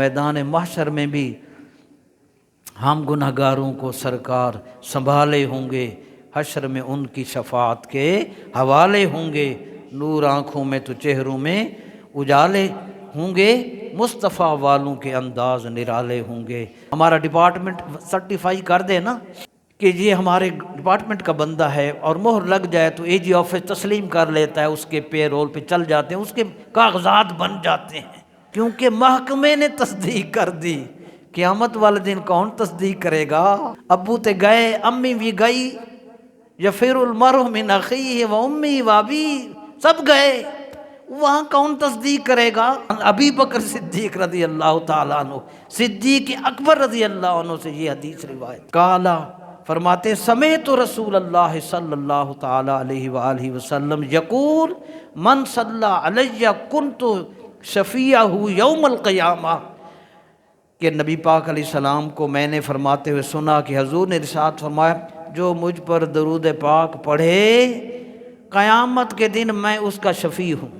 میدان محشر میں بھی ہم گنہگاروں کو سرکار سنبھالے ہوں گے، حشر میں ان کی شفاعت کے حوالے ہوں گے، نور آنکھوں میں تو چہروں میں اجالے ہوں گے، مصطفیٰ والوں کے انداز نرالے ہوں گے۔ ہمارا ڈپارٹمنٹ سرٹیفائی کر دے نا کہ یہ ہمارے ڈپارٹمنٹ کا بندہ ہے، اور مہر لگ جائے تو اے جی آفس تسلیم کر لیتا ہے، اس کے پے رول پہ چل جاتے ہیں، اس کے کاغذات بن جاتے ہیں، کیونکہ محکمے نے تصدیق کر دی۔ قیامت والے دن کون تصدیق کرے گا؟ ابو تے گئے، امی بھی گئی، یفر المرء من اخیہ و امی و ابی، سب گئے، وہاں کون تصدیق کرے گا؟ ابی بکر صدیق رضی اللہ تعالیٰ عنہ، صدیق اکبر رضی اللہ عنہ سے یہ حدیث روایت۔ کالا فرماتے سمعت رسول اللہ صلی اللہ تعالیٰ علیہ وآلہ وسلم یقول من صلی علی کنت شفیعہ یوم القیامہ، کہ نبی پاک علیہ السلام کو میں نے فرماتے ہوئے سنا کہ حضور نے ارشاد فرمایا جو مجھ پر درود پاک پڑھے قیامت کے دن میں اس کا شفیع ہوں۔